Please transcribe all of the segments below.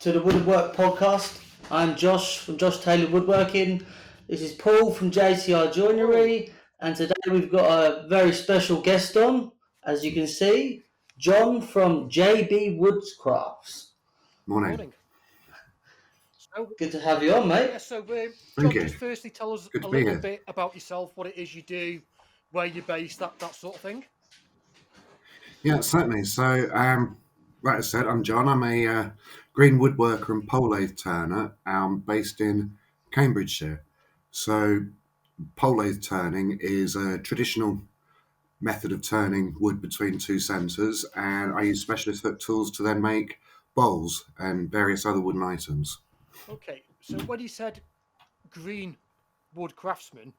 to the Woodwork podcast. I'm Josh from Josh Taylor Woodworking. This is Paul from JCR Joinery, and today we've got a very special guest on, as you can see, John from JB Woodcrafts. Morning. So, Good to have you on, mate. yeah, so John, just firstly tell us a little bit about yourself, what it is you do, where you're based, that sort of thing. Yeah, certainly. So, like I said, I'm John. I'm a green woodworker and pole lathe turner. I'm based in Cambridgeshire. So, pole lathe turning is a traditional method of turning wood between two centres, and I use specialist hook tools to then make bowls and various other wooden items. Okay, so when you said green wood craftsman,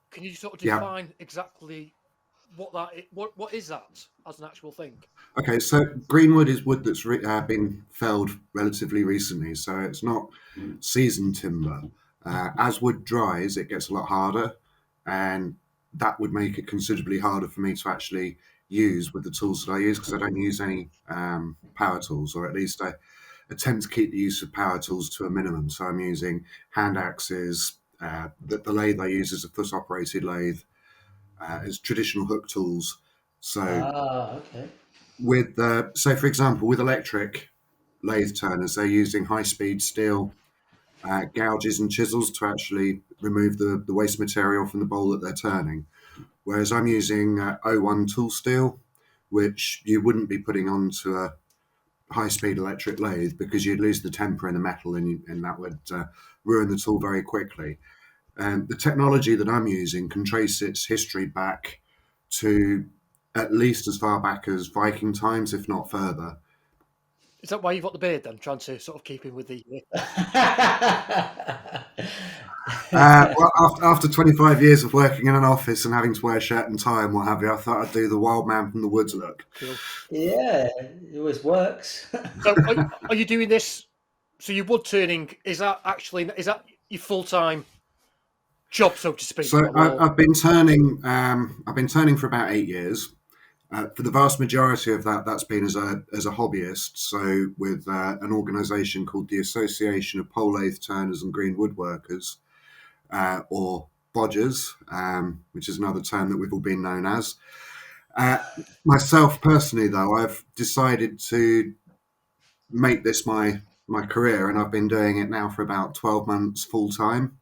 can you sort of define exactly what that is, what is that as an actual thing? Okay, so greenwood is wood that's been felled relatively recently, so it's not seasoned timber. As wood dries, it gets a lot harder, and that would make it considerably harder for me to actually use with the tools that I use, because I don't use any power tools, or at least I attempt to keep the use of power tools to a minimum. So I'm using hand axes. The lathe I use is a foot-operated lathe. As traditional hook tools. So, okay. So for example, with electric lathe turners, they're using high-speed steel gouges and chisels to actually remove the waste material from the bowl that they're turning. Whereas I'm using O1 tool steel, which you wouldn't be putting onto a high-speed electric lathe because you'd lose the temper in the metal, and that would ruin the tool very quickly. And the technology that I'm using can trace its history back to at least as far back as Viking times, if not further. Is that why you've got the beard then, trying to sort of keep in with the... Well, after 25 years of working in an office and having to wear a shirt and tie and what have you, I thought I'd do the wild man from the woods look. Cool. Yeah, it always works. So are you doing this, so your wood turning, is that your full-time job, so to speak? So I've been turning for about 8 years. For the vast majority of that, that's been as a hobbyist. So with an organisation called the Association of Pole Lathe Turners and Green Woodworkers, or bodgers, which is another term that we've all been known as. Myself personally, though, I've decided to make this my career, and I've been doing it now for about 12 months full time.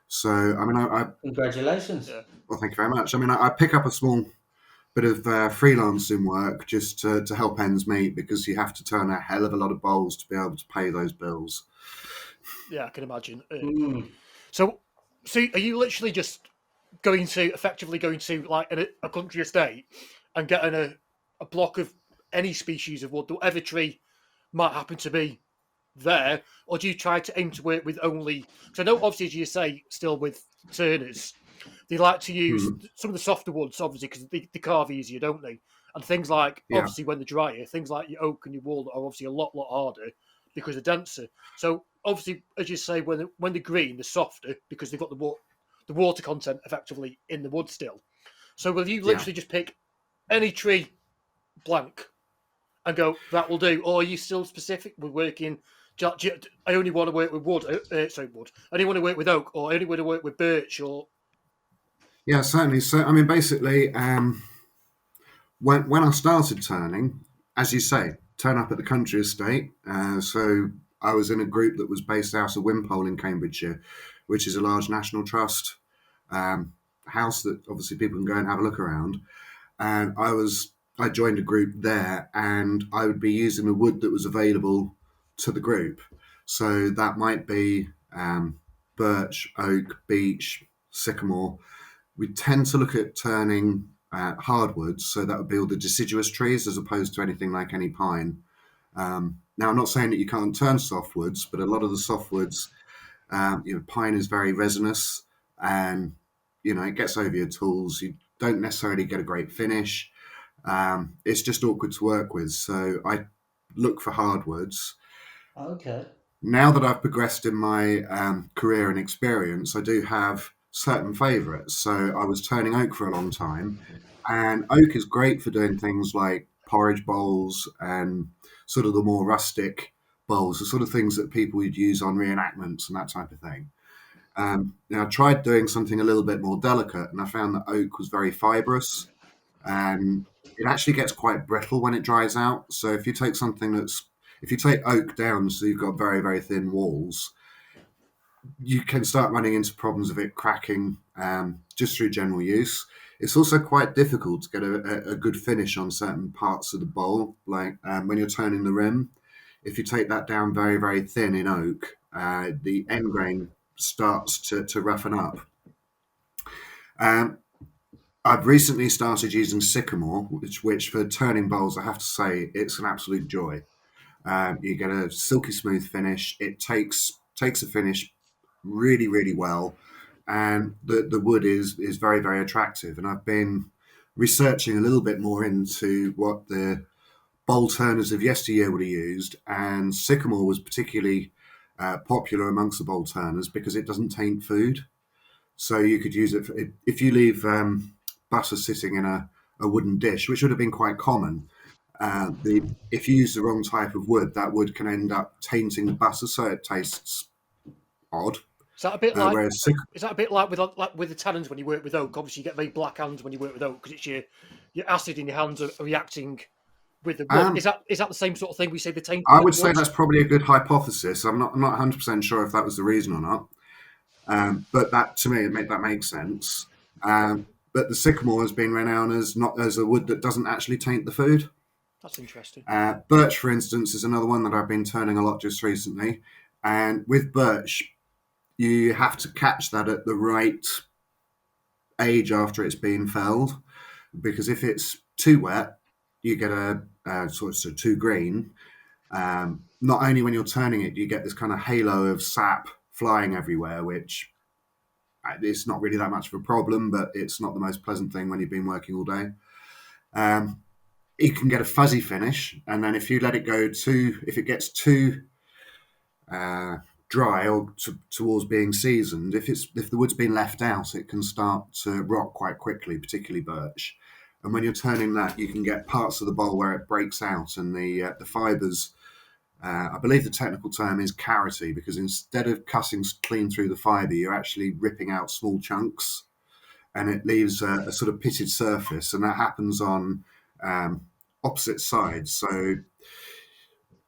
So, I mean, Congratulations. Yeah. Well, thank you very much. I mean, I pick up a small bit of freelancing work just to help ends meet, because you have to turn a hell of a lot of bowls to be able to pay those bills. Yeah, I can imagine. So are you literally just effectively going to like a country estate and getting a block of any species of wood, whatever tree might happen to be there, or do you try to aim to work with only? Because I know, obviously, as you say, still with turners, they like to use some of the softer woods, obviously, because they carve easier, don't they? And things like, obviously, when they're drier, things like your oak and your walnut are obviously a lot harder because they're denser. So, obviously, as you say, when they're green, they're softer because they've got the water content effectively in the wood still. So, will you literally just pick any tree blank and go, that will do? Or are you still specific with working? I only want to work with wood. Wood. I only want to work with oak, or I only want to work with birch, or... Yeah, certainly. So, I mean, basically, when I started turning, as you say, turn up at the country estate. So I was in a group that was based out of Wimpole in Cambridgeshire, which is a large national trust house that obviously people can go and have a look around. And I joined a group there, and I would be using the wood that was available to the group. So that might be birch, oak, beech, sycamore. We tend to look at turning hardwoods, so that would be all the deciduous trees as opposed to anything like any pine. Now, I'm not saying that you can't turn softwoods, but a lot of the softwoods, pine is very resinous, and it gets over your tools. You don't necessarily get a great finish. It's just awkward to work with. So I look for hardwoods. Okay. Now that I've progressed in my career and experience, I do have certain favourites. So I was turning oak for a long time, and oak is great for doing things like porridge bowls and sort of the more rustic bowls, the sort of things that people would use on reenactments and that type of thing. Now, I tried doing something a little bit more delicate, and I found that oak was very fibrous, and it actually gets quite brittle when it dries out. So if you take oak down, so you've got very, very thin walls, you can start running into problems of it cracking just through general use. It's also quite difficult to get a good finish on certain parts of the bowl, like when you're turning the rim. If you take that down very, very thin in oak, the end grain starts to roughen up. I've recently started using sycamore, which for turning bowls, I have to say, it's an absolute joy. You get a silky smooth finish. It takes a finish really, really well, and the wood is very, very attractive. And I've been researching a little bit more into what the bowl turners of yesteryear would have used, and sycamore was particularly popular amongst the bowl turners because it doesn't taint food. So you could use it if you leave butter sitting in a wooden dish, which would have been quite common. If you use the wrong type of wood, that wood can end up tainting the butter, so it tastes odd. Is that a bit like with the tannins when you work with oak? Obviously, you get very black hands when you work with oak because it's your acid in your hands are reacting with the wood. Is that the same sort of thing we say the taint? I would say that's probably a good hypothesis. I'm not 100% sure if that was the reason or not. But that, to me, that makes sense. But the sycamore has been renowned as a wood that doesn't actually taint the food. That's interesting. Birch, for instance, is another one that I've been turning a lot just recently. And with birch, you have to catch that at the right age after it's been felled, because if it's too wet, you get a sort of too green. Not only when you're turning it, you get this kind of halo of sap flying everywhere, which it's not really that much of a problem, but it's not the most pleasant thing when you've been working all day. You can get a fuzzy finish, and then if you let it go if it gets too dry or towards being seasoned, if the wood's been left out, it can start to rot quite quickly, particularly birch. And when you're turning that, you can get parts of the bowl where it breaks out, and the fibres. I believe the technical term is carroty, because instead of cutting clean through the fibre, you're actually ripping out small chunks, and it leaves a sort of pitted surface, and that happens on opposite sides. So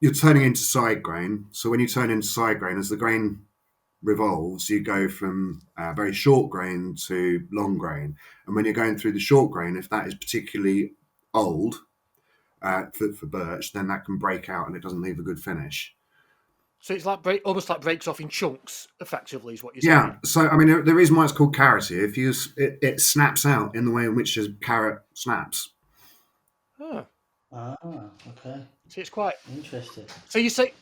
you're turning into side grain. So when you turn into side grain, as the grain revolves, you go from very short grain to long grain. And when you're going through the short grain, if that is particularly old for birch, then that can break out and it doesn't leave a good finish. So it's like almost like breaks off in chunks, effectively, is what you're saying. Yeah. So I mean, the reason why it's called carroty, if you it snaps out in the way in which a carrot snaps. Oh. Ah, okay. So it's quite interesting. So you say,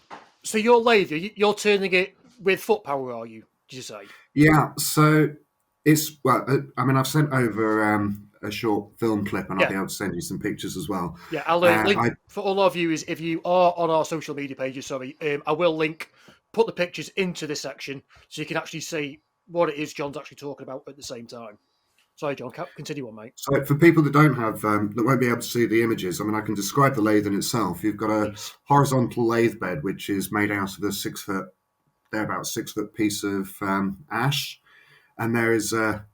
so your lathe, you're turning it with foot power, are you? Did you say? Yeah. So it's I mean, I've sent over a short film clip, and I'll be able to send you some pictures as well. Yeah, I'll link for all our viewers. If you are on our social media pages, I will put the pictures into this section so you can actually see what it is John's actually talking about at the same time. Sorry, John, continue on, mate. So for people that don't have, that won't be able to see the images, I mean, I can describe the lathe in itself. You've got a horizontal lathe bed, which is made out of a 6 foot piece of ash. And there is a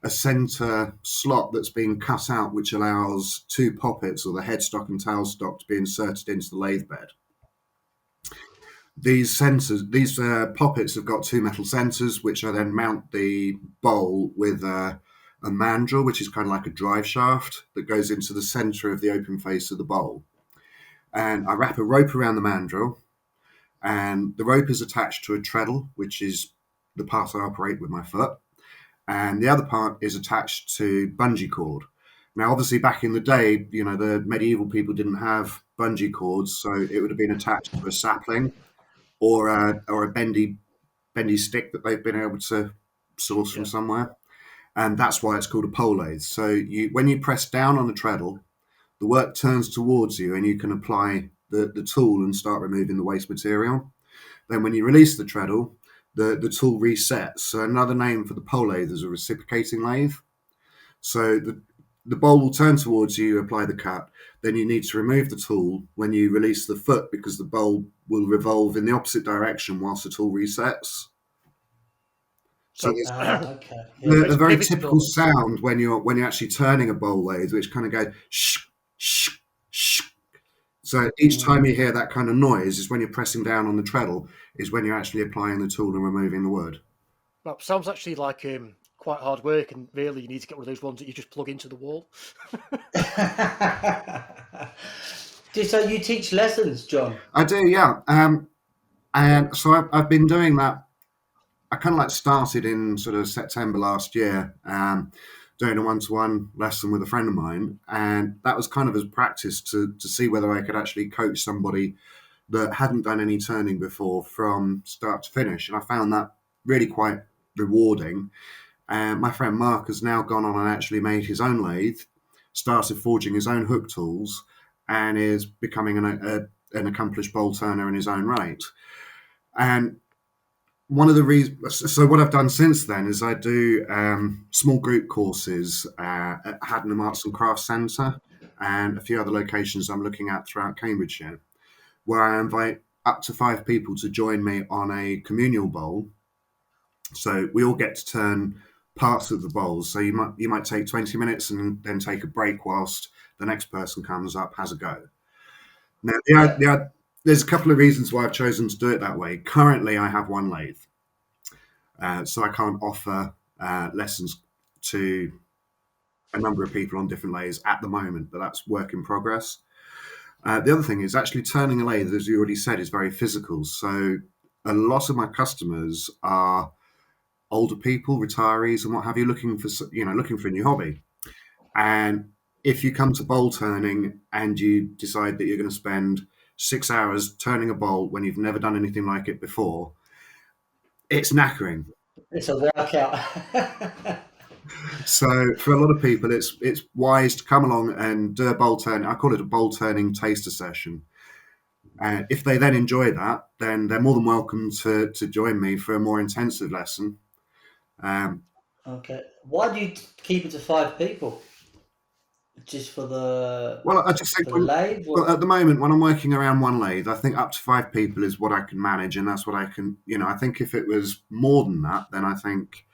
center slot that's been cut out, which allows 2 poppets, or the headstock and tailstock, to be inserted into the lathe bed. These poppets have got 2 metal centers, which I then mount the bowl with a mandrel, which is kind of like a drive shaft that goes into the center of the open face of the bowl. And I wrap a rope around the mandrel, and the rope is attached to a treadle, which is the part I operate with my foot. And the other part is attached to bungee cord. Now, obviously, back in the day, the medieval people didn't have bungee cords, so it would have been attached to a sapling or a bendy stick that they've been able to source from somewhere. And that's why it's called a pole lathe. So when you press down on the treadle, the work turns towards you, and you can apply the tool and start removing the waste material. Then when you release the treadle, the tool resets. So another name for the pole lathe is a reciprocating lathe. So the bowl will turn towards you, apply the cut, then you need to remove the tool when you release the foot, because the bowl will revolve in the opposite direction whilst the tool resets. So So there's Okay. a very Pivot typical tool. sound when you're actually turning a bowl lathe, which kind of goes shh, shh, shh. So each time you hear that kind of noise is when you're pressing down on the treadle, is when you're actually applying the tool and removing the wood. Well, sounds actually like quite hard work, and really you need to get one of those ones that you just plug into the wall. So you teach lessons, John? I do, yeah. And so I've been doing that. I kind of like started in sort of September last year, doing a one-to-one lesson with a friend of mine, and that was kind of as practice to see whether I could actually coach somebody that hadn't done any turning before from start to finish, and I found that really quite rewarding. And my friend Mark has now gone on and actually made his own lathe, started forging his own hook tools, and is becoming an accomplished bowl turner in his own right. And one of the reasons, so what I've done since then is I do small group courses at Haddenham Arts and Crafts Centre and a few other locations I'm looking at throughout Cambridgeshire, where I invite up to 5 people to join me on a communal bowl. So we all get to turn parts of the bowls. So you might take 20 minutes and then take a break whilst the next person comes up, has a go. Now, there's a couple of reasons why I've chosen to do it that way. Currently, I have one lathe, so I can't offer lessons to a number of people on different lathes at the moment, but that's work in progress. The other thing is actually turning a lathe, as you already said, is very physical. So a lot of my customers are older people, retirees, and what have you, looking for a new hobby. And if you come to bowl turning and you decide that you're going to spend 6 hours turning a bowl when you've never done anything like it before, it's knackering. It's a workout. So for a lot of people, it's wise to come along and do a bowl turning. I call it a bowl turning taster session. And if they then enjoy that, then they're more than welcome to join me for a more intensive lesson. Okay. Why do you keep it to 5 people? Just for the Well, I just think lathe? well, at the moment, when I'm working around one lathe, I think up to 5 people is what I can manage, and that's what I can. I think if it was more than that, then I think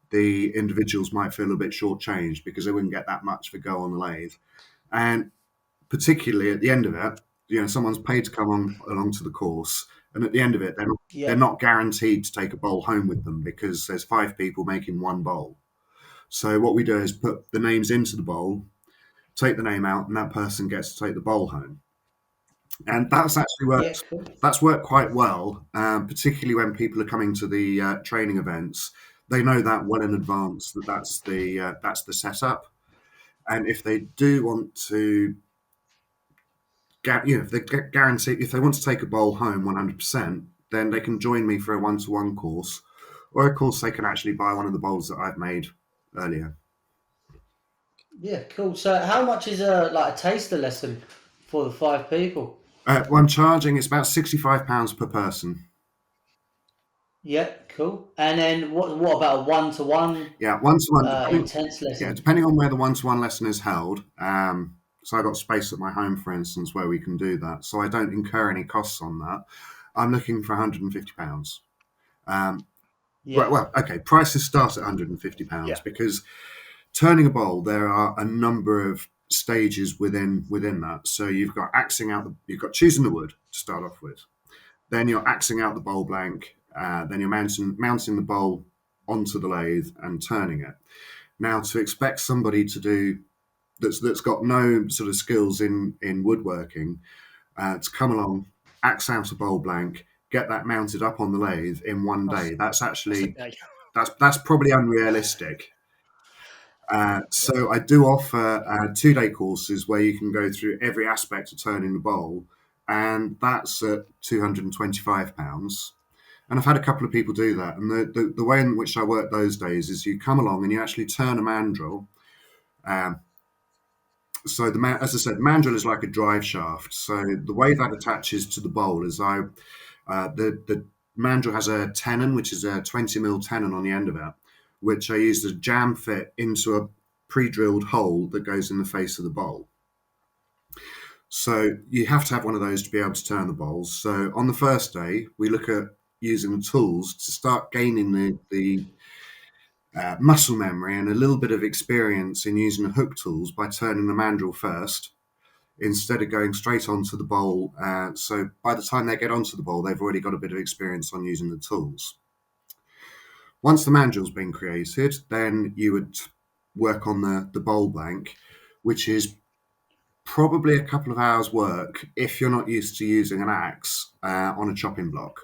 the individuals might feel a bit shortchanged because they wouldn't get that much for go on the lathe, and particularly at the end of it, someone's paid to come along to the course, and at the end of it, they're not guaranteed to take a bowl home with them because there's 5 people making one bowl. So what we do is put the names into the bowl, take the name out, and that person gets to take the bowl home. And that's actually worked. Cool. That's worked quite well, particularly when people are coming to the training events. They know that well in advance that's the setup. And if they do want to, if they guarantee, if they want to take a bowl home 100%, then they can join me for a one-to-one course, or of course they can actually buy one of the bowls that I've made earlier. Yeah, cool. So how much is a taster lesson for the 5 people? Well, I'm charging, it's about £65 per person. Yeah, cool. And then what about a one-to-one? Yeah, one-to-one. Intense lesson. Yeah, depending on where the one-to-one lesson is held. So I've got space at my home, for instance, where we can do that. So I don't incur any costs on that. I'm looking for £150. Well, okay, prices start at £150 because turning a bowl, there are a number of stages within that. So you've got you've got choosing the wood to start off with. Then you're axing out the bowl blank. Then you're mounting the bowl onto the lathe and turning it. Now, to expect somebody to do that's got no sort of skills in woodworking to come along, axe out a bowl blank, get that mounted up on the lathe in one day, that's probably unrealistic. So I do offer 2-day courses where you can go through every aspect of turning the bowl, and that's at £225. And I've had a couple of people do that. And the way in which I work those days is you come along and you actually turn a mandrel. So as I said, mandrel is like a drive shaft. So the way that attaches to the bowl is the mandrel has a tenon, which is a 20mm tenon on the end of it, which I use to jam fit into a pre-drilled hole that goes in the face of the bowl. So you have to have one of those to be able to turn the bowls. So on the first day, we look at using the tools to start gaining the muscle memory and a little bit of experience in using the hook tools by turning the mandrel first instead of going straight onto the bowl. So by the time they get onto the bowl, they've already got a bit of experience on using the tools. Once the mandrel's been created, then you would work on the bowl blank, which is probably a couple of hours work if you're not used to using an axe on a chopping block.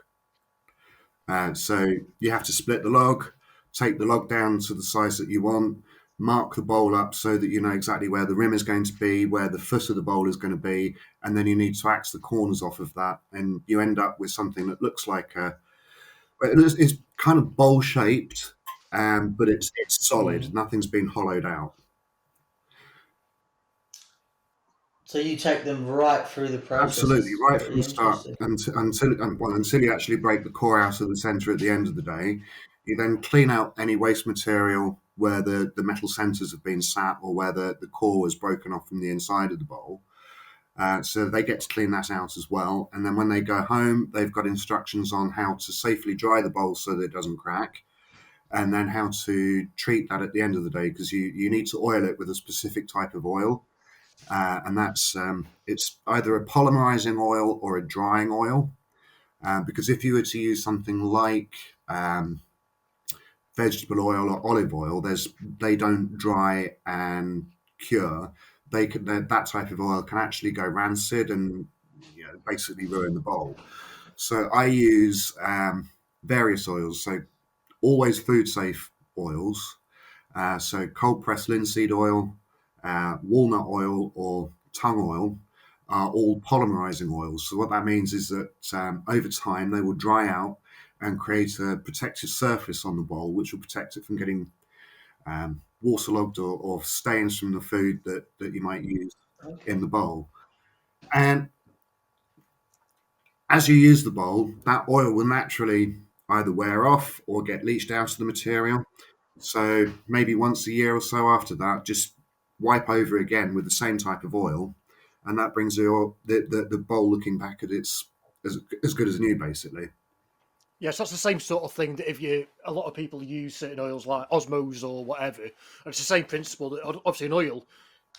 So you have to split the log, take the log down to the size that you want, mark the bowl up so that you know exactly where the rim is going to be, where the foot of the bowl is going to be, and then you need to axe the corners off of that, and you end up with something that looks like it's kind of bowl shaped, but it's solid. Nothing's been hollowed out. So you take them right through the process. Absolutely, right from the start until you actually break the core out of the centre at the end of the day. You then clean out any waste material where the metal centres have been sat or where the core was broken off from the inside of the bowl. So they get to clean that out as well. And then when they go home, they've got instructions on how to safely dry the bowl so that it doesn't crack, and then how to treat that at the end of the day, because you need to oil it with a specific type of oil. And that's it's either a polymerizing oil or a drying oil, because if you were to use something like vegetable oil or olive oil, they don't dry and cure. That type of oil can actually go rancid and basically ruin the bowl. So I use various oils, so always food safe oils. So cold pressed linseed oil, walnut oil, or tung oil are all polymerizing oils. So what that means is that over time they will dry out and create a protective surface on the bowl, which will protect it from getting waterlogged or stains from the food that you might use in the bowl. And as you use the bowl, that oil will naturally either wear off or get leached out of the material. So maybe once a year or so after that, just wipe over again with the same type of oil, and that brings the bowl looking back at its as good as new, basically. Yes, that's the same sort of thing that a lot of people use certain oils like Osmos or whatever. And it's the same principle that obviously an oil,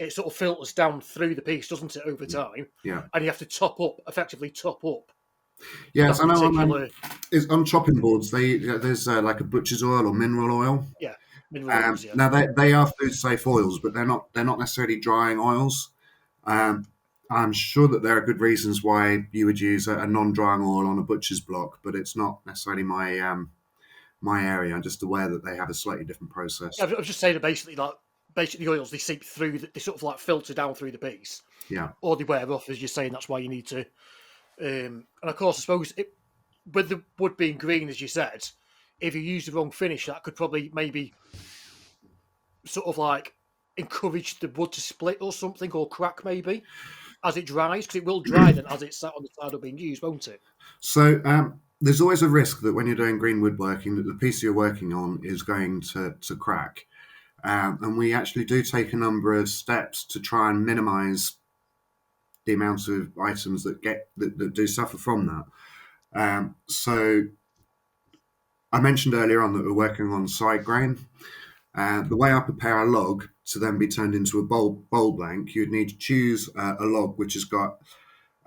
it sort of filters down through the piece, doesn't it, over time? Yeah. And you have to effectively top up. Yes, I know. On chopping boards, there's like a butcher's oil or mineral oil. Yeah, mineral oils. Yeah. Now they are food safe oils, but they're not necessarily drying oils. I'm sure that there are good reasons why you would use a non-drying oil on a butcher's block, but it's not necessarily my area. I'm just aware that they have a slightly different process. I was just saying that basically oils, they seep through, they sort of like filter down through the piece. Yeah. Or they wear off, as you're saying. That's why you need to. And of course, I suppose with the wood being green, as you said, if you use the wrong finish, that could probably maybe sort of like encourage the wood to split or something, or crack maybe as it dries, because it will dry then as it's sat on the side of being used, won't it? So there's always a risk that when you're doing green woodworking, that the piece you're working on is going to crack. And we actually do take a number of steps to try and minimise the amount of items that do suffer from that. So I mentioned earlier on that we're working on side grain. The way I prepare a log to then be turned into a bowl blank, you'd need to choose a log which has got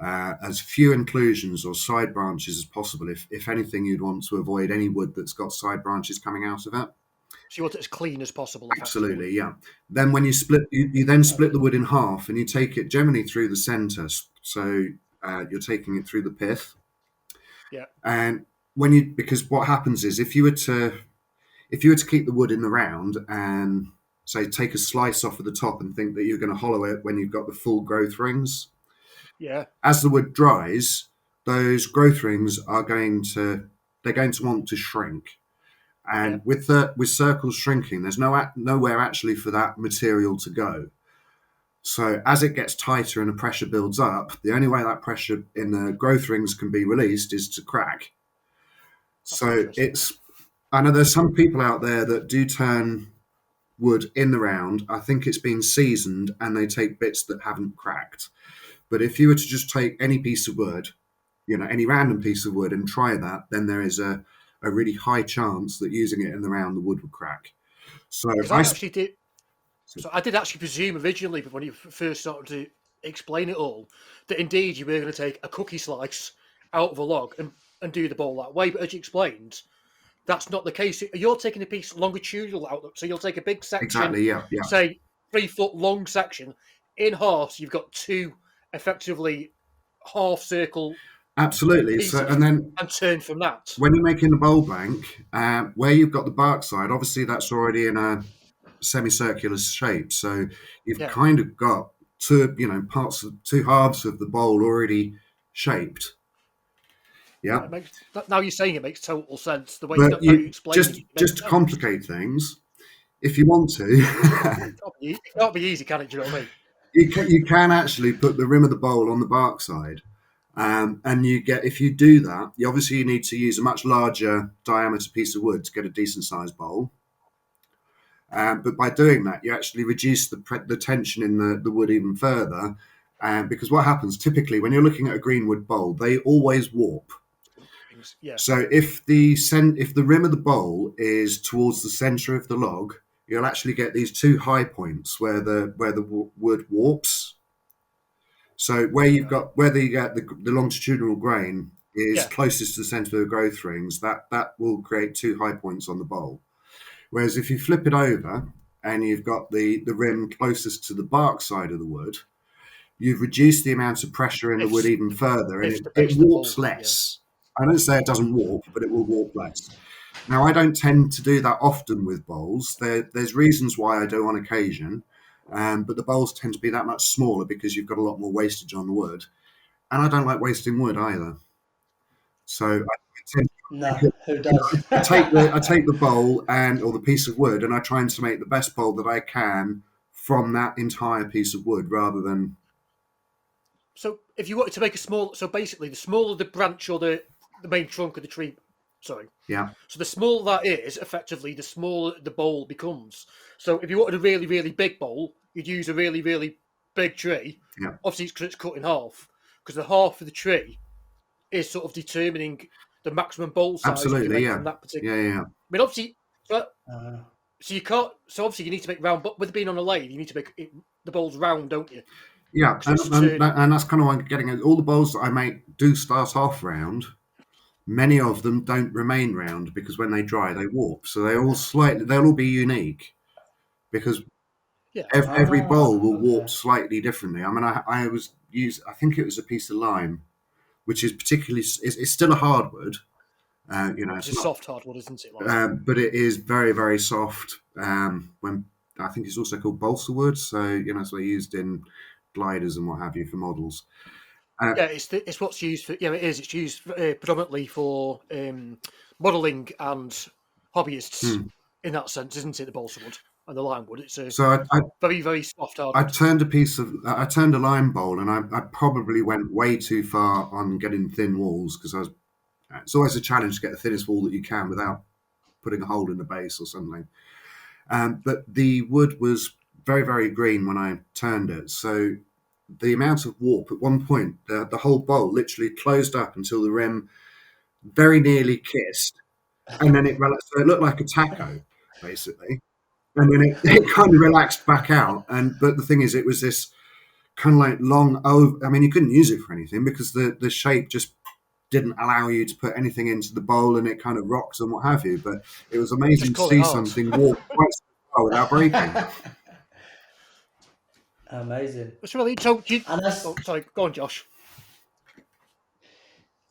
as few inclusions or side branches as possible. If anything, you'd want to avoid any wood that's got side branches coming out of it. So you want it as clean as possible. Absolutely, yeah. Then when you split, you then split the wood in half, and you take it generally through the centre. So you're taking it through the pith. Yeah. And because what happens is if you were to keep the wood in the round and say take a slice off of the top and think that you're going to hollow it when you've got the full growth rings, yeah, as the wood dries, those growth rings are going to want to shrink. And with circles shrinking, there's nowhere actually for that material to go. So as it gets tighter and the pressure builds up, the only way that pressure in the growth rings can be released is to crack. So I know there's some people out there that do turn wood in the round. I think it's been seasoned and they take bits that haven't cracked. But if you were to just take any piece of wood, any random piece of wood and try that, then there is a really high chance that using it in the round, the wood would crack. So Because I actually did. So I did actually presume originally, when you first started to explain it all, that indeed you were going to take a cookie slice out of a log and do the bowl that way. But as you explained, that's not the case. You're taking a piece longitudinal out, so you'll take a big section, exactly, yeah. say 3 foot long section, in half. So you've got two effectively half circle. Absolutely. So, and turn from that. When you're making the bowl blank, where you've got the bark side, obviously that's already in a semicircular shape. So you've kind of got two halves of the bowl already shaped. Yeah. Now you're saying it makes total sense. The way you explain it just to complicate things, if you want to, it can't be easy, can it? Do you know what I mean? You can actually put the rim of the bowl on the bark side. And if you do that, you need to use a much larger diameter piece of wood to get a decent sized bowl. But by doing that, you actually reduce the tension in the wood even further. Because what happens typically when you're looking at a green wood bowl, they always warp. Yeah. So if the rim of the bowl is towards the center of the log, you'll actually get these two high points where the wood warps. So where you get the longitudinal grain is closest to the center of the growth rings, that will create two high points on the bowl. Whereas if you flip it over and you've got the rim closest to the bark side of the wood, you've reduced the amount of pressure in the wood even further, and it warps less. I don't say it doesn't warp, but it will warp less. Now, I don't tend to do that often with bowls. There's reasons why I do on occasion. But the bowls tend to be that much smaller because you've got a lot more wastage on the wood. And I don't like wasting wood either. So who does? I take the bowl or the piece of wood, and I try to make the best bowl that I can from that entire piece of wood rather than... So if you wanted to make so basically the smaller the branch or the main trunk of the tree, Yeah. So the smaller that is, effectively, the smaller the bowl becomes. So if you wanted a really, really big bowl, you'd use a really, really big tree. Yeah. Obviously, it's cut in half, because the half of the tree is sort of determining the maximum bowl size. Absolutely, from that particular. Yeah. I mean, obviously, so you can't. So obviously, you need to make round. But with it being on a lathe, you need to make the bowls round, don't you? Yeah, and that's kind of what I'm getting at. All the bowls that I make do start off round. Many of them don't remain round because when they dry, they warp. So they'll all be unique because every bowl will warp slightly differently. I mean, I think it was a piece of lime, which is particularly, it's still a hardwood. It's a soft hardwood, isn't it? But it is very, very soft. When I think it's also called balsa wood. So, so used in gliders and what have you for models. It's what's used for. Yeah, it is. It's used predominantly for modelling and hobbyists in that sense, isn't it? The balsa wood and the lime wood. It's very, very soft hardwood. I turned a lime bowl, and I probably went way too far on getting thin walls because it's always a challenge to get the thinnest wall that you can without putting a hole in the base or something. But the wood was very, very green when I turned it, so the amount of warp at one point, the whole bowl literally closed up until the rim very nearly kissed, and then it looked like a taco, basically, and then it kind of relaxed back out. But the thing is, it was this kind of like long over. I mean, you couldn't use it for anything because the shape just didn't allow you to put anything into the bowl, and it kind of rocked and what have you. But it was amazing to see something warp quite so well without breaking. Amazing. It's really sorry, go on, Josh.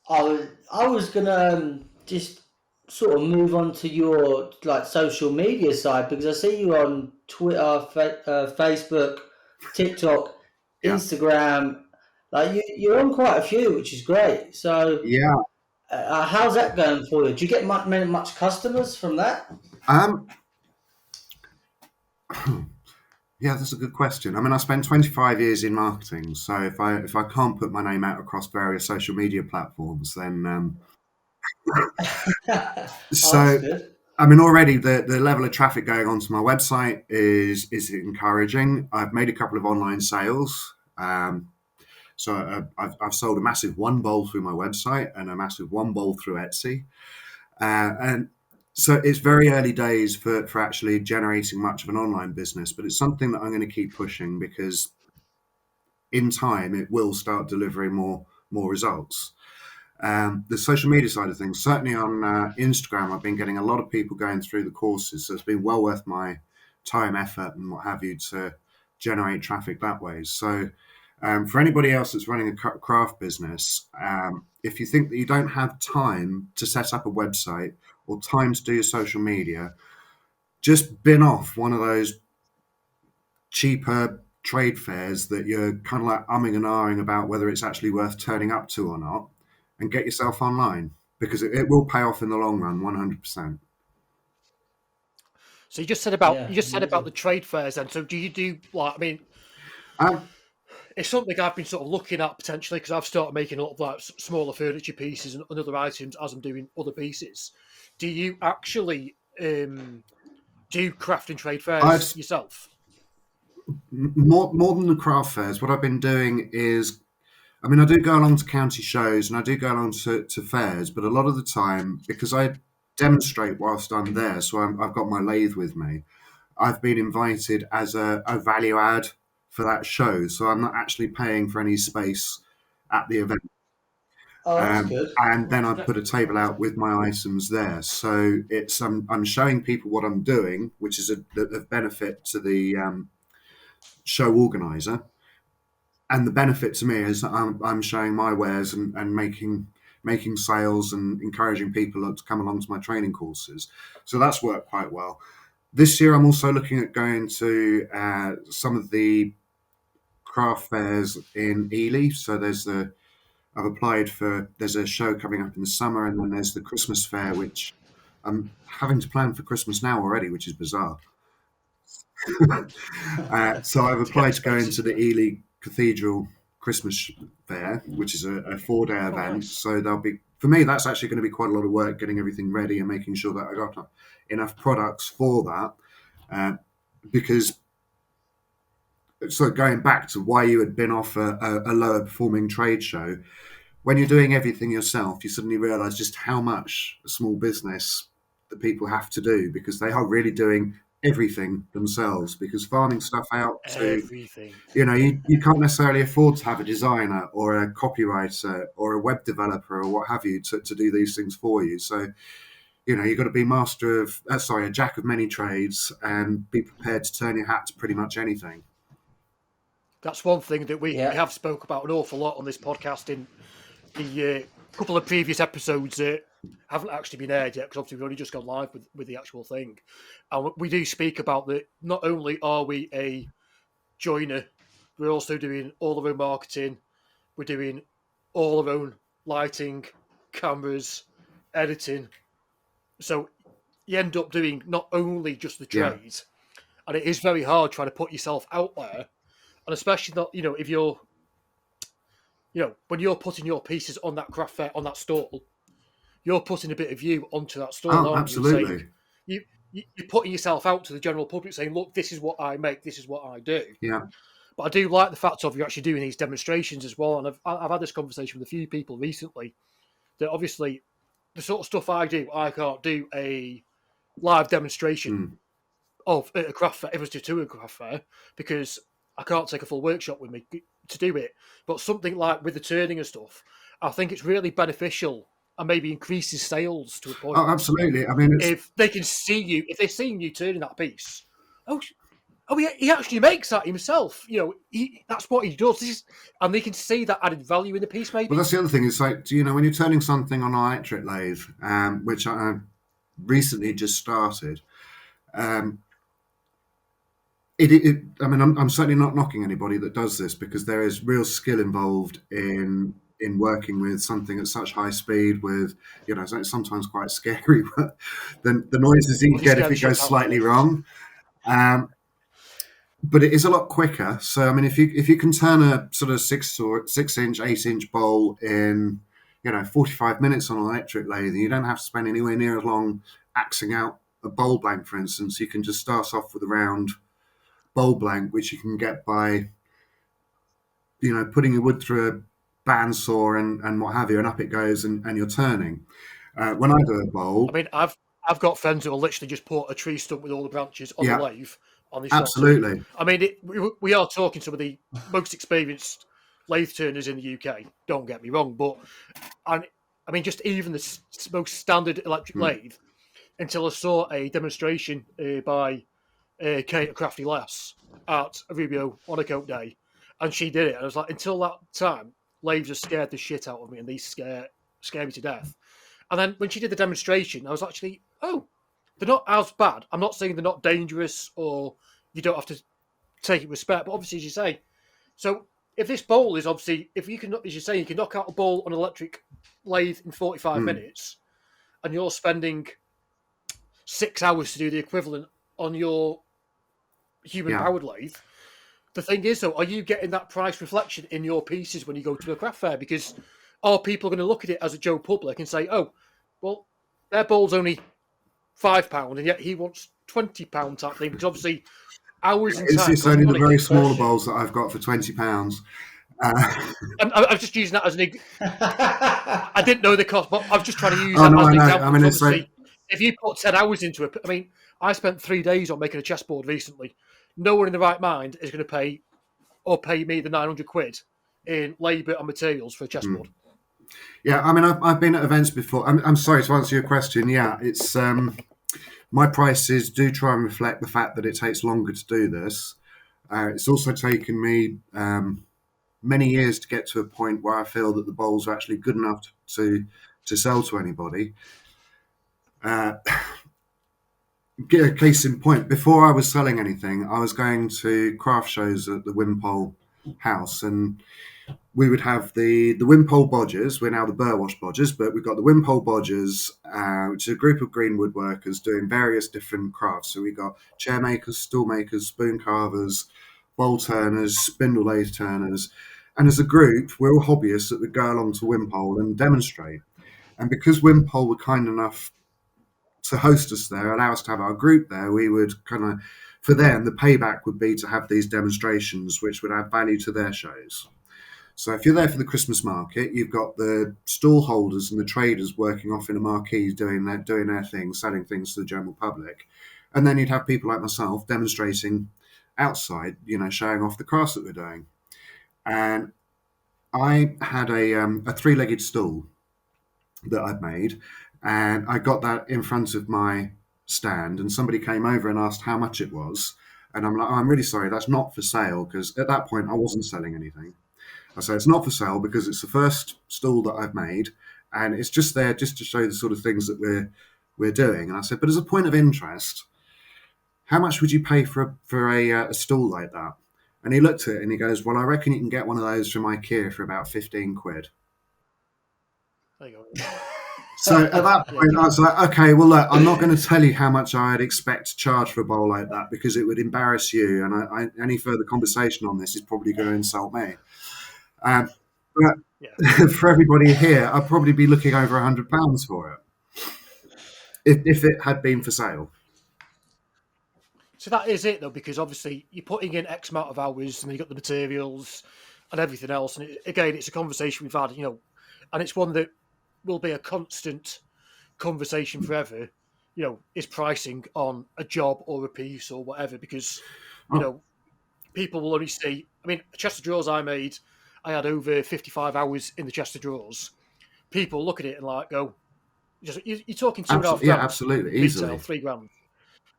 I was gonna just sort of move on to your social media side because I see you on Twitter, Facebook, TikTok, Instagram. You're on quite a few, which is great. So how's that going for you? Do you get much customers from that? Yeah, that's a good question. I mean, I spent 25 years in marketing, so if I can't put my name out across various social media platforms, then so good. I mean, already the level of traffic going onto my website is encouraging. I've made a couple of online sales, So I've sold a massive one bowl through my website and a massive one bowl through Etsy. And so it's very early days for actually generating much of an online business, but it's something that I'm going to keep pushing because in time it will start delivering more results. The social media side of things, certainly on Instagram, I've been getting a lot of people going through the courses, so it's been well worth my time, effort, and what have you to generate traffic that way. So for anybody else that's running a craft business, if you think that you don't have time to set up a website or time to do your social media, just bin off one of those cheaper trade fairs that you're kind of like umming and ahhing about whether it's actually worth turning up to or not, and get yourself online, because it will pay off in the long run, 100%. So you just said about the trade fairs, then. So do you do like? I mean, it's something I've been sort of looking at potentially, because I've started making a lot of like smaller furniture pieces and other items as I'm doing other pieces. Do you actually do craft and trade fairs yourself? More than the craft fairs, what I've been doing is, I mean, I do go along to county shows and I do go along to fairs, but a lot of the time, because I demonstrate whilst I'm there, so I've got my lathe with me, I've been invited as a value add for that show, so I'm not actually paying for any space at the event. Oh, that's good. And then I put a table out with my items there, so it's I'm showing people what I'm doing, which is a benefit to the show organizer. And the benefit to me is that I'm showing my wares and making sales and encouraging people to come along to my training courses. So that's worked quite well. This year, I'm also looking at going to some of the craft fairs in Ely. So I've applied for, there's a show coming up in the summer, and then there's the Christmas fair, which I'm having to plan for Christmas now already, which is bizarre. So I've applied to go into the Ely Cathedral Christmas Fair, which is a 4-day event. Nice. So there'll be, for me, that's actually going to be quite a lot of work getting everything ready and making sure that I got enough products for that. Because, so going back to why you had been off a lower performing trade show, when you're doing everything yourself, you suddenly realise just how much a small business that people have to do, because they are really doing everything themselves, because farming stuff out to Everything. you can't necessarily afford to have a designer or a copywriter or a web developer or what have you to do these things for you. So you've got to be a jack of many trades and be prepared to turn your hat to pretty much anything. That's one thing that we have spoke about an awful lot on this podcast in the couple of previous episodes haven't actually been aired yet, because obviously we've only just gone live with the actual thing. And we do speak about that not only are we a joiner, we're also doing all our own marketing, we're doing all our own lighting, cameras, editing. So you end up doing not only just the trade, and it is very hard trying to put yourself out there, and especially not, if you're, when you're putting your pieces on that craft fair, on that stall, you're putting a bit of you onto that stall, aren't absolutely. you? You're putting yourself out to the general public, saying, look, this is what I make, this is what I do. Yeah. But I do like the fact of you actually doing these demonstrations as well. And I've had this conversation with a few people recently, that obviously the sort of stuff I do, I can't do a live demonstration of at a craft fair, if it was to a craft fair, because I can't take a full workshop with me to do it. But something like with the turning and stuff, I think it's really beneficial and maybe increases sales to a point. Oh, absolutely. I mean, if they can see you, if they're seeing you turning that piece, he actually makes that himself. That's what he does. And they can see that added value in the piece, maybe. Well, that's the other thing. It's like, when you're turning something on an electric lathe, which I recently just started, I mean, I'm certainly not knocking anybody that does this, because there is real skill involved in working with something at such high speed with, it's sometimes quite scary, but the noises you get if it goes slightly wrong. But it is a lot quicker. So, I mean, if you can turn a sort of 6-inch, 8-inch bowl in, 45 minutes on an electric lathe, you don't have to spend anywhere near as long axing out a bowl blank, for instance. You can just start off with a round bowl blank, which you can get by putting your wood through a bandsaw and what have you, and up it goes, and you're turning. When I do a bowl, I mean, I've got friends who will literally just put a tree stump with all the branches on yeah, the lathe on this shop. absolutely. I mean, we are talking some of the most experienced lathe turners in the UK. Don't get me wrong, but I mean, just even the most standard electric lathe. Until I saw a demonstration by Kate at Crafty Lass at Rubio on a coat day, and she did it. And I was like, until that time, lathes have scared the shit out of me, and these scare me to death. And then when she did the demonstration, I was actually, oh, they're not as bad. I'm not saying they're not dangerous or you don't have to take it with respect, but obviously, as you say, so if this bowl is obviously, if you can, as you say, you can knock out a bowl on an electric lathe in 45 minutes, and you're spending 6 hours to do the equivalent on your human powered lathe. The thing is, though, are you getting that price reflection in your pieces when you go to a craft fair? Because are people going to look at it as a Joe Public and say, oh, well, their bowl's only £5 and yet he wants £20 type thing? Because obviously, hours and time. It's only the very smaller bowls that I've got for £20. I'm just using that as an. I didn't know the cost, but I'm just trying to use that as an example. I mean, it's like, if you put 10 hours into it, I mean, I spent 3 days on making a chessboard recently. No one in the right mind is going to pay me the £900 in labour and materials for a chessboard. Yeah, I mean, I've been at events before. I'm sorry to answer your question. Yeah, it's my prices do try and reflect the fact that it takes longer to do this. It's also taken me many years to get to a point where I feel that the bowls are actually good enough to sell to anybody. Get a case in point. Before I was selling anything, I was going to craft shows at the Wimpole house, and we would have the Wimpole bodgers. We're now the Burwash bodgers, but we've got the Wimpole bodgers, which is a group of green woodworkers doing various different crafts. So we got chair makers, stool makers, spoon carvers, bowl turners, spindle lathe turners, and as a group, we're all hobbyists that would go along to Wimpole and demonstrate. And because Wimpole were kind enough to host us there, allow us to have our group there, we would kind of, for them, the payback would be to have these demonstrations, which would add value to their shows. So if you're there for the Christmas market, you've got the stall holders and the traders working off in a marquee doing their thing, selling things to the general public. And then you'd have people like myself demonstrating outside, showing off the crafts that we're doing. And I had a three-legged stool that I'd made, and I got that in front of my stand, and somebody came over and asked how much it was. And I'm like, oh, I'm really sorry, that's not for sale, because at that point I wasn't selling anything. I said, it's not for sale because it's the first stool that I've made, and it's just there just to show the sort of things that we're doing. And I said, but as a point of interest, how much would you pay for a stool like that? And he looked at it and he goes, well, I reckon you can get one of those from IKEA for about 15 quid. There you go. So at that point, I was like, okay, well, look, I'm not going to tell you how much I'd expect to charge for a bowl like that because it would embarrass you. And any further conversation on this is probably going to insult me. But for everybody here, I'd probably be looking over £100 for it if it had been for sale. So that is it, though, because obviously you're putting in X amount of hours and then you've got the materials and everything else. And again, it's a conversation we've had, and it's one that will be a constant conversation forever, is pricing on a job or a piece or whatever, because, people will only see, I mean, the chest of drawers I made, I had over 55 hours in the chest of drawers. People look at it and like go, you're talking £2.5 grand. Yeah, absolutely, easily. Retail, £3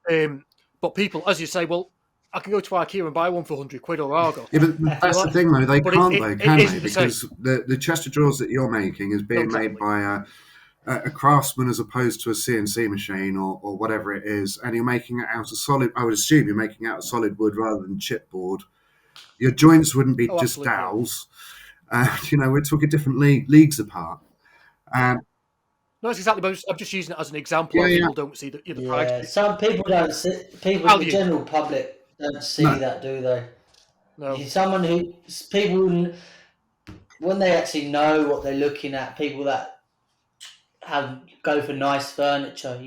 grand. But people, as you say, well, I can go to IKEA and buy one for £100 or Argo. Yeah, but that's the thing, though. They can't, can they? Because the chest of drawers that you're making is being made by a craftsman as opposed to a CNC machine or whatever it is, and you're making it out of solid. I would assume you're making it out of solid wood rather than chipboard. Your joints wouldn't be just dowels. We're talking different leagues apart. No, that's exactly. But I'm just using it as an example. People don't see the price. Yeah, some people don't see. People, the general public, don't see that, do they? No. Someone people, when they actually know what they're looking at, people that go for nice furniture,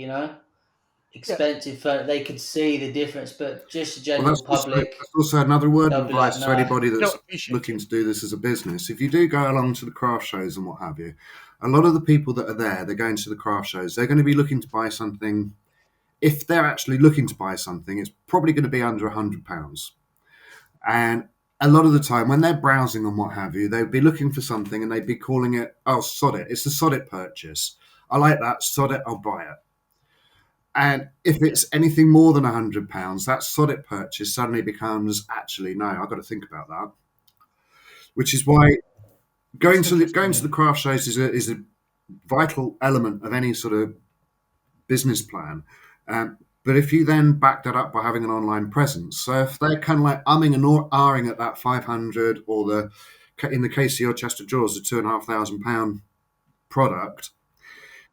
expensive furniture, they could see the difference, but just the Well, general public, that's also another word of they'll be like, advice to no. anybody Don't that's appreciate looking it. to do this as a business. If you do go along to the craft shows and what have you, a lot of the people that are there, they're going to the craft shows, they're going to be looking to buy something. If they're actually looking to buy something, it's probably going to be under £100. And a lot of the time when they're browsing and what have you, they'd be looking for something and they'd be calling it, oh, sod it. It's a sod it purchase. I like that. Sod it. I'll buy it. And if it's anything more than £100, that sod it purchase suddenly becomes, actually, no, I've got to think about that. Which is why going to the craft shows is a vital element of any sort of business plan. But if you then back that up by having an online presence, so if they're kind of like umming and ahhing at that 500 or in the case of your chest of drawers, the £2,500 product,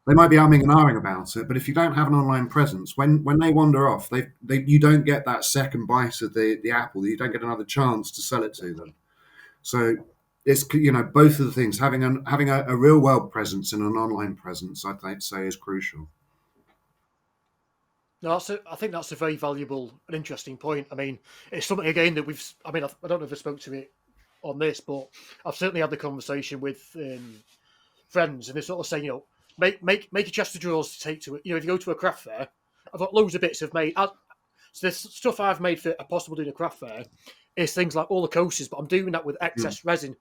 they might be umming and ahhing about it. But if you don't have an online presence, when they wander off, you don't get that second bite of the apple. You don't get another chance to sell it to them. So it's, both of the things, having a real world presence and an online presence, I'd say is crucial. No, I think that's a very valuable and interesting point. I mean, it's something again that I don't know if I spoke to it on this, but I've certainly had the conversation with friends, and they're sort of saying, make a chest of drawers to take to it. If you go to a craft fair, I've got loads of bits I've made. So the stuff I've made for a possible doing a craft fair is things like all the coasters, but I'm doing that with excess resin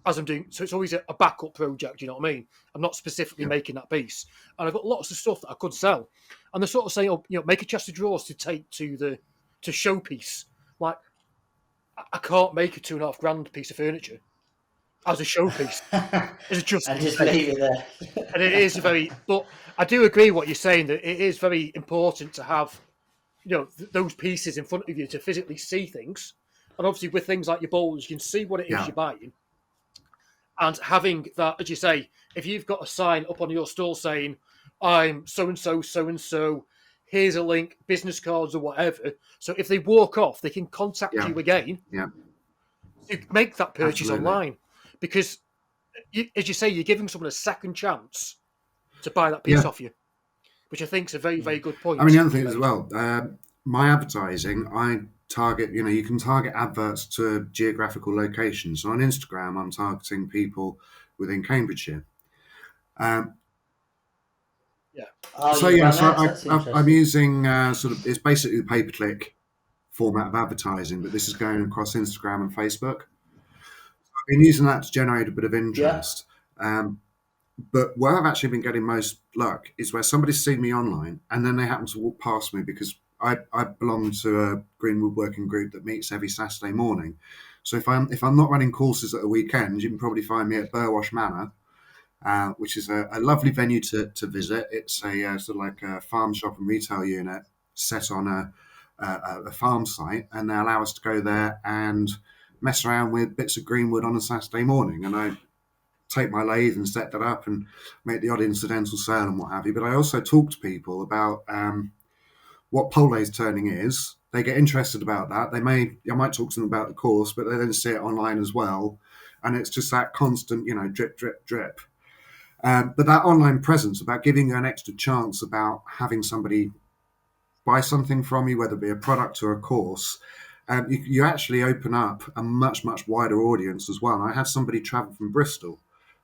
as I'm doing. So it's always a backup project, you know what I mean? I'm not specifically making that piece. And I've got lots of stuff that I could sell. And they're sort of saying, make a chest of drawers to take to showpiece. Like, I can't make a £2,500 piece of furniture as a showpiece. It's just and just leave it there. And it is but I do agree what you're saying, that it is very important to have, those pieces in front of you to physically see things. And obviously with things like your bowls, you can see what it is you're buying. And having that, as you say, if you've got a sign up on your stall saying, I'm so-and-so, so-and-so, here's a link, business cards or whatever. So if they walk off, they can contact you again to make that purchase online. Because, as you say, you're giving someone a second chance to buy that piece off you, which I think is a very, very good point. I mean, the other thing as well, my advertising, I target, you can target adverts to geographical locations. So on Instagram, I'm targeting people within Cambridgeshire. I'm using it's basically the pay-per-click format of advertising, but this is going across Instagram and Facebook. I've been using that to generate a bit of interest. But where I've actually been getting most luck is where somebody's seen me online and then they happen to walk past me, because I belong to a green woodworking group that meets every Saturday morning. So if I'm not running courses at the weekend, you can probably find me at Burwash Manor, which is a lovely venue to visit. It's a sort of like a farm shop and retail unit set on a farm site, and they allow us to go there and mess around with bits of green wood on a Saturday morning. And I take my lathe and set that up and make the odd incidental sale and what have you. But I also talk to people about what pole lathe turning is. They get interested about that. I might talk to them about the course, but they then see it online as well. And it's just that constant, drip, drip, drip. But that online presence, about giving you an extra chance about having somebody buy something from you, whether it be a product or a course, you actually open up a much, much wider audience as well. And I had somebody travel from Bristol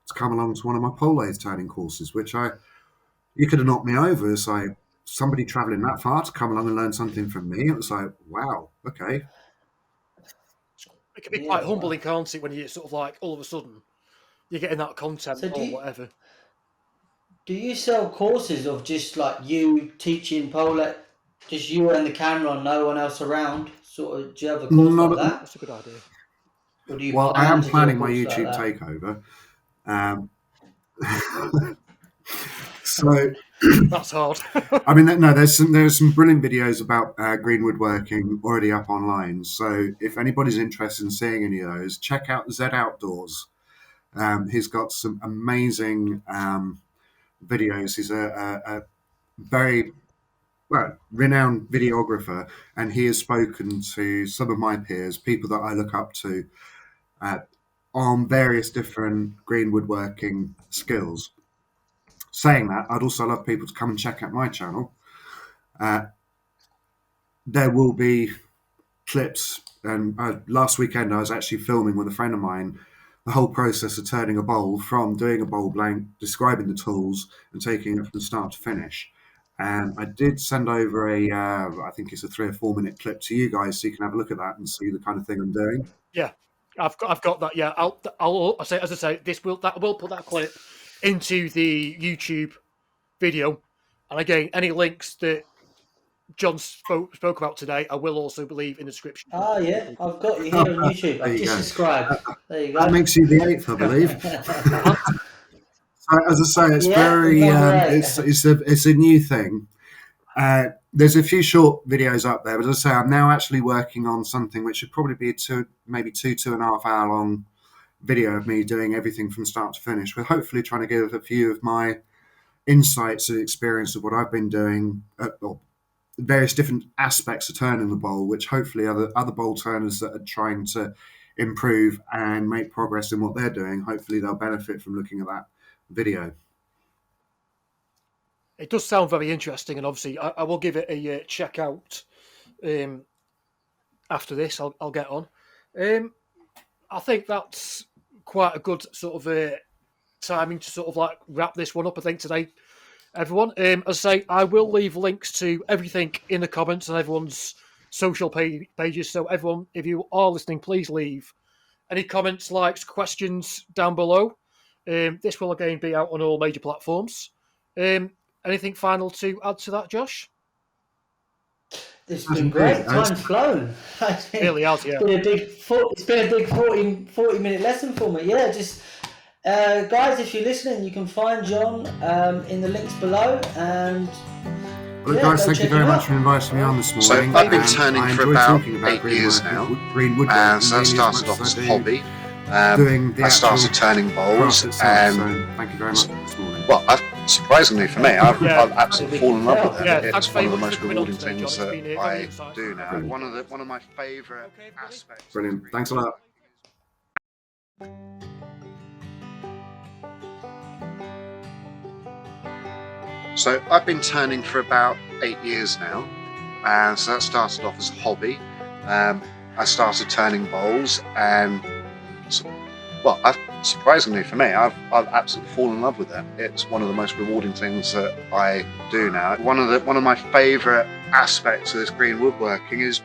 to come along to one of my pole lathe turning courses, which you could have knocked me over. It's like somebody traveling that far to come along and learn something from me. It was like, wow, okay. It can be quite humbling, can't it, when you sort of like, all of a sudden, you're getting that content or whatever. Do you sell courses of just like you teaching pole, just you and the camera and no one else around? Sort of, do you have a course like that? That's a good idea. Or do you well, I am planning my YouTube takeover. So that's hard. I mean, no, there's some brilliant videos about green woodworking already up online. So if anybody's interested in seeing any of those, check out Zed Outdoors. He's got some amazing videos. He's a very renowned videographer, and he has spoken to some of my peers, people that I look up to, on various different green woodworking skills. Saying that, I'd also love people to come and check out my channel. there will be clips. And last weekend, I was actually filming with a friend of mine the whole process of turning a bowl, from doing a bowl blank, describing the tools, and taking it from start to finish. And I did send over I think it's a 3 or 4 minute clip to you guys, so you can have a look at that and see the kind of thing I'm doing. Yeah, I've got that. Yeah, I'll say, as I say, I will put that clip into the YouTube video, and again, any links that John spoke about today, I will also leave in the description. Oh yeah, I've got you here on YouTube. I've just subscribed. There you go. That makes you the 8th, I believe. So, as I say, it's very it's a new thing. There's a few short videos up there, but as I say, I'm now actually working on something which should probably be maybe 2.5 hour long video of me doing everything from start to finish. We're hopefully trying to give a few of my insights and experience of what I've been doing, or various different aspects of turning the bowl, which hopefully other bowl turners that are trying to improve and make progress in what they're doing, hopefully they'll benefit from looking at that video. It does sound very interesting, and obviously I will give it a check out after this. I'll get on. I think that's quite a good sort of timing to sort of like wrap this one up, I think, today, everyone. As I say, I will leave links to everything in the comments and everyone's social pages. So everyone, if you are listening, please leave any comments, likes, questions down below. This will again be out on all major platforms. Anything final to add to that, Josh? This has been great. Time's flown. It really has, yeah. It's been a big 40 minute lesson for me. Yeah, just guys, if you're listening, you can find John in the links below. And well, guys, thank you very much for inviting me on this morning. So I've been turning for about 8 years now. So that started off as a hobby. I started turning bowls, and thank you very much this morning. Well, surprisingly for me, I've absolutely fallen in love with it. It's one of the most rewarding things that I do now. One of my favourite aspects. Brilliant. Thanks a lot. So I've been turning for about 8 years now, and so that started off as a hobby. I started turning bowls, and surprisingly for me, I've absolutely fallen in love with it. It's one of the most rewarding things that I do now. One of my favourite aspects of this green woodworking is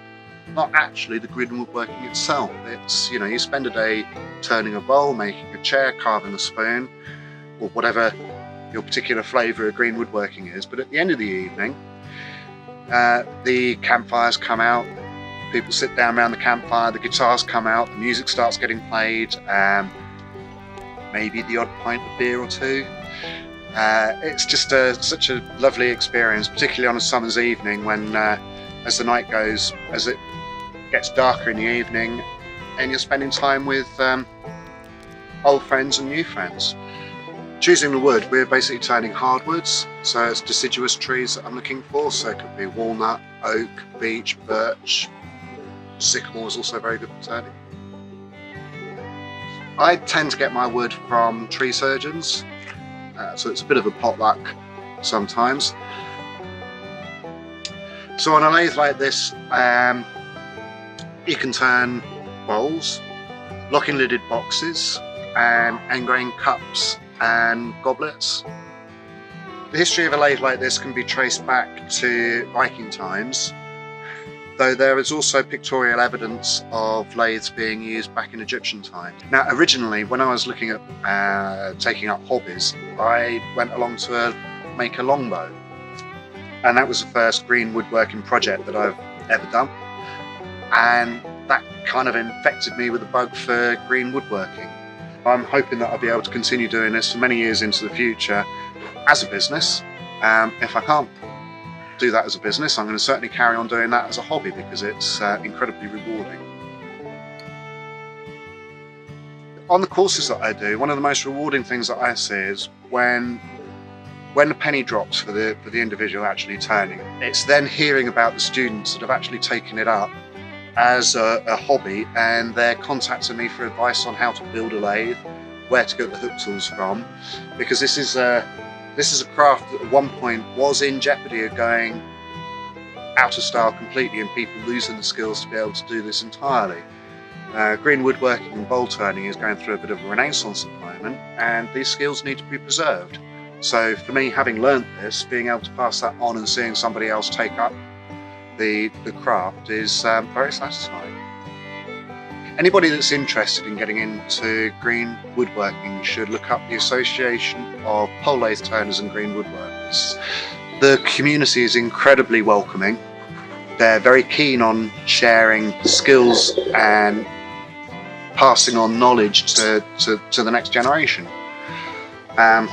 not actually the green woodworking itself. It's, you know, you spend a day turning a bowl, making a chair, carving a spoon, or whatever your particular flavour of green woodworking is. But at the end of the evening, the campfires come out, people sit down around the campfire, the guitars come out, the music starts getting played, maybe the odd pint of beer or two. It's just such a lovely experience, particularly on a summer's evening when, as the night goes, as it gets darker in the evening, and you're spending time with old friends and new friends. Choosing the wood, we're basically turning hardwoods, so it's deciduous trees that I'm looking for, so it could be walnut, oak, beech, birch. Sycamore is also very good for turning. I tend to get my wood from tree surgeons, so it's a bit of a potluck sometimes. So on a lathe like this, you can turn bowls, lock-in lidded boxes, and end grain cups and goblets. The history of a lathe like this can be traced back to Viking times, though there is also pictorial evidence of lathes being used back in Egyptian times. Now, originally, when I was looking at taking up hobbies, I went along to make a longbow, and that was the first green woodworking project that I've ever done, and that kind of infected me with a bug for green woodworking. I'm hoping that I'll be able to continue doing this for many years into the future as a business. If I can't do that as a business, I'm going to certainly carry on doing that as a hobby because it's incredibly rewarding. On the courses that I do, one of the most rewarding things that I see is when the penny drops for the individual actually turning. It's then hearing about the students that have actually taken it up as a hobby, and they're contacting me for advice on how to build a lathe, where to get the hook tools from, because this is a craft that at one point was in jeopardy of going out of style completely and people losing the skills to be able to do this entirely. Green woodworking and bowl turning is going through a bit of a renaissance at the moment, and these skills need to be preserved. So for me, having learnt this, being able to pass that on and seeing somebody else take up the craft is very satisfying. Anybody that's interested in getting into green woodworking should look up the Association of Pole Lathe Turners and Green Woodworkers. The community is incredibly welcoming. They're very keen on sharing skills and passing on knowledge to the next generation. And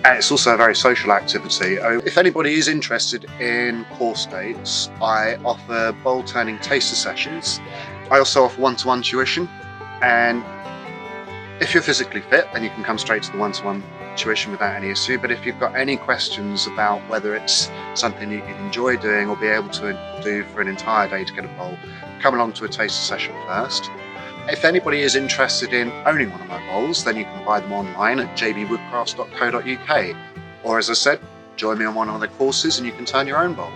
it's also a very social activity. If anybody is interested in course dates, I offer bowl turning taster sessions. I also offer one-to-one tuition, and if you're physically fit, then you can come straight to the one-to-one tuition without any issue. But if you've got any questions about whether it's something you can enjoy doing or be able to do for an entire day to get a bowl, come along to a taster session first. If anybody is interested in owning one of my bowls, then you can buy them online at jbwoodcrafts.co.uk. Or as I said, join me on one of the courses and you can turn your own bowl.